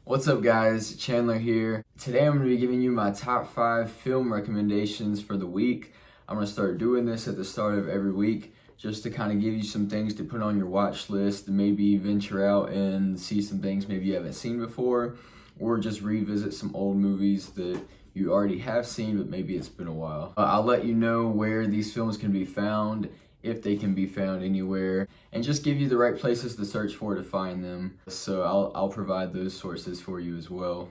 What's up guys, Chandler here. Today I'm going to be giving you my top 5 film recommendations for the week. I'm going to start doing this at the start of every week just to kind of give you some things to put on your watch list and maybe venture out and see some things maybe you haven't seen before, or just revisit some old movies that you already have seen but maybe it's been a while. I'll let you know where these films can be found, if they can be found anywhere, and just give you the right places to search for to find them. So I'll provide those sources for you as well.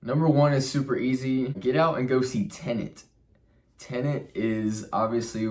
Number 1 is super easy. Get out and go see Tenet. Tenet is obviously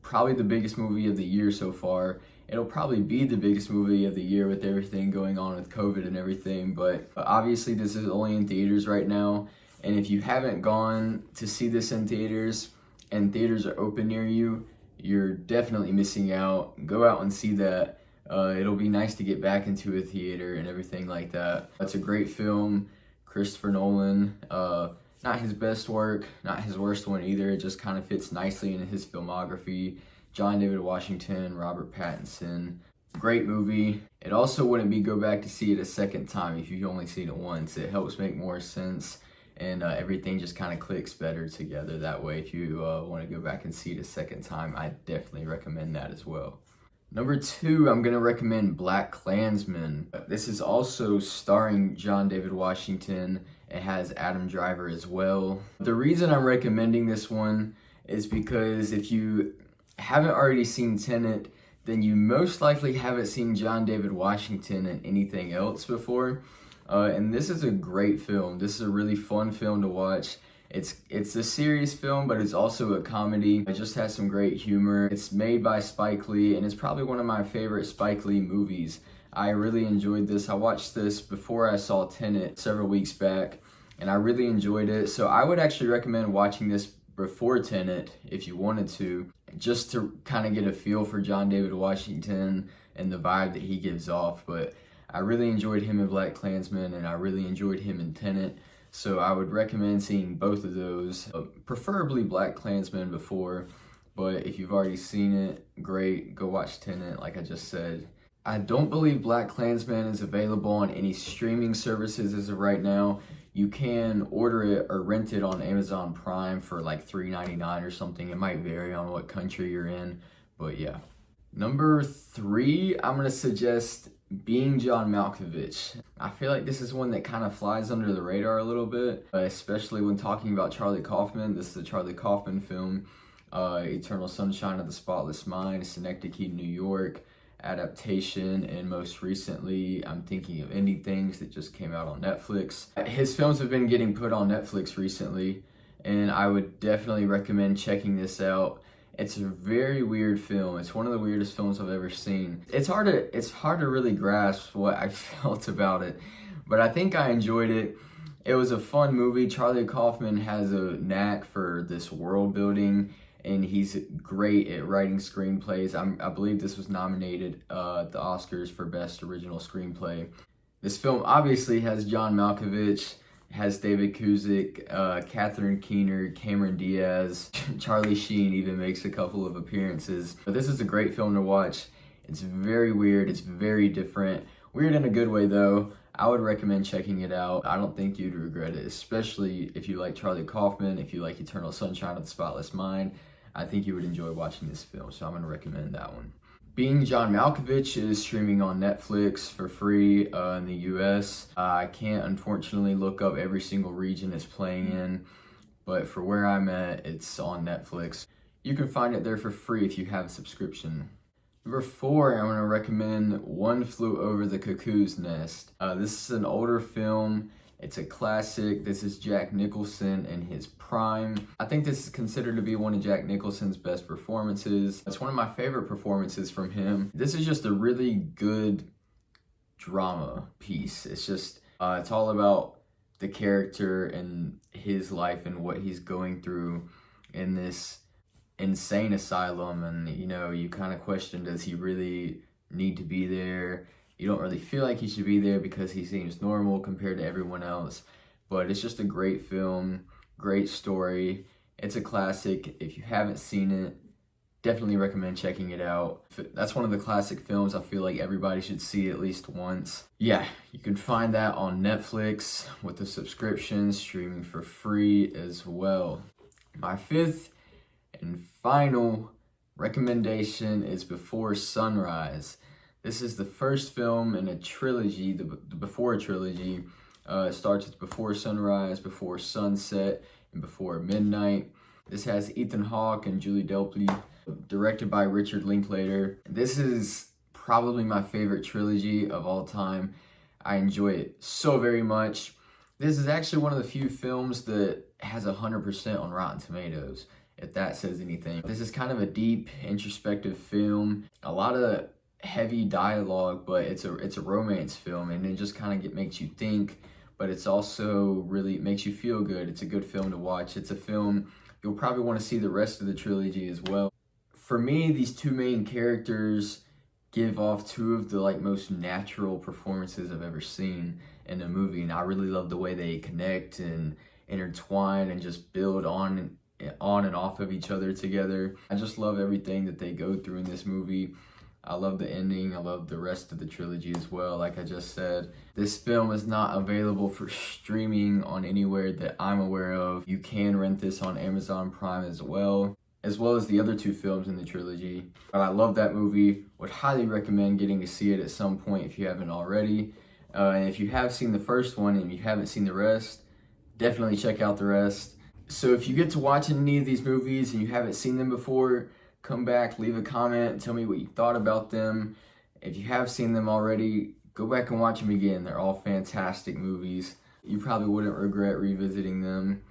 probably the biggest movie of the year so far. It'll probably be the biggest movie of the year with everything going on with COVID and everything, but obviously this is only in theaters right now. And if you haven't gone to see this in theaters and theaters are open near you, you're definitely missing out. Go out and see that. It'll be nice to get back into a theater and everything like that. That's a great film. Christopher Nolan, not his best work, not his worst one either. It just kind of fits nicely into his filmography. John David Washington, Robert Pattinson. Great movie. It also wouldn't be go back to see it a second time if you've only seen it once. It helps make more sense. And everything just kind of clicks better together that way. If you want to go back and see it a second time, I definitely recommend that as well. Number 2, I'm going to recommend BlacKkKlansman. This is also starring John David Washington. It has Adam Driver as well. The reason I'm recommending this one is because if you haven't already seen Tenet, then you most likely haven't seen John David Washington in anything else before. And this is a great film. This is a really fun film to watch. It's a serious film, but it's also a comedy. It just has some great humor. It's made by Spike Lee, and it's probably one of my favorite Spike Lee movies. I really enjoyed this. I watched this before I saw Tenet several weeks back, and I really enjoyed it. So I would actually recommend watching this before Tenet if you wanted to, just to kind of get a feel for John David Washington and the vibe that he gives off. But I really enjoyed him in BlacKkKlansman, and I really enjoyed him in Tenet. So I would recommend seeing both of those, preferably BlacKkKlansman before. But if you've already seen it, great, go watch Tenet like I just said. I don't believe BlacKkKlansman is available on any streaming services as of right now. You can order it or rent it on Amazon Prime for like $3.99 or something. It might vary on what country you're in, but yeah. Number 3, I'm going to suggest Being John Malkovich. I feel like this is one that kind of flies under the radar a little bit, especially when talking about Charlie Kaufman. This is a Charlie Kaufman film, Eternal Sunshine of the Spotless Mind, Synecdoche, New York adaptation, and most recently I'm thinking of Ending Things that just came out on Netflix. His films have been getting put on Netflix recently, and I would definitely recommend checking this out. It's a very weird film. It's one of the weirdest films I've ever seen. It's hard to really grasp what I felt about it, but I think I enjoyed it. It was a fun movie. Charlie Kaufman has a knack for this world building, and he's great at writing screenplays. I believe this was nominated at the Oscars for Best Original Screenplay. This film obviously has John Malkovich, has David Cusick, Catherine Keener, Cameron Diaz, Charlie Sheen even makes a couple of appearances. But this is a great film to watch. It's very weird, it's very different. Weird in a good way though. I would recommend checking it out. I don't think you'd regret it, especially if you like Charlie Kaufman, if you like Eternal Sunshine of the Spotless Mind. I think you would enjoy watching this film, so I'm going to recommend that one. Being John Malkovich is streaming on Netflix for free in the US. I can't unfortunately look up every single region it's playing in, but for where I'm at, it's on Netflix. You can find it there for free if you have a subscription. Number 4, I'm going to recommend One Flew Over the Cuckoo's Nest. This is an older film. It's a classic. This is Jack Nicholson in his prime. I think this is considered to be one of Jack Nicholson's best performances. It's one of my favorite performances from him. This is just a really good drama piece. It's just, it's all about the character and his life and what he's going through in this insane asylum. And, you know, you kind of question, does he really need to be there? You don't really feel like he should be there because he seems normal compared to everyone else. But it's just a great film, great story. It's a classic. If you haven't seen it, definitely recommend checking it out. That's one of the classic films I feel like everybody should see at least once. Yeah, you can find that on Netflix with a subscription, streaming for free as well. My fifth and final recommendation is Before Sunrise. This is the first film in a trilogy, the Before trilogy. It starts with Before Sunrise, Before Sunset, and Before Midnight. This has Ethan Hawke and Julie Delpy, directed by Richard Linklater. This is probably my favorite trilogy of all time. I enjoy it so very much. This is actually one of the few films that has 100% on Rotten Tomatoes, if that says anything. This is kind of a deep, introspective film. A lot of heavy dialogue, but it's a romance film, and it just kind of makes you think, but it's also really makes you feel good. It's a good film to watch. It's a film you'll probably want to see the rest of the trilogy as well. For me, these two main characters give off two of the most natural performances I've ever seen in a movie, and I really love the way they connect and intertwine and just build on and off of each other together. I just love everything that they go through in this movie. I love the ending. I love the rest of the trilogy as well. Like I just said, this film is not available for streaming on anywhere that I'm aware of. You can rent this on Amazon Prime as well as the other two films in the trilogy. But I love that movie. Would highly recommend getting to see it at some point if you haven't already. And if you have seen the first one and you haven't seen the rest, definitely check out the rest. So if you get to watch any of these movies and you haven't seen them before, come back, leave a comment, tell me what you thought about them. If you have seen them already, go back and watch them again. They're all fantastic movies. You probably wouldn't regret revisiting them.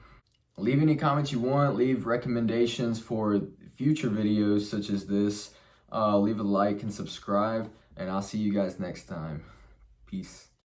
Leave any comments you want. Leave recommendations for future videos such as this. Leave a like and subscribe, and I'll see you guys next time. Peace.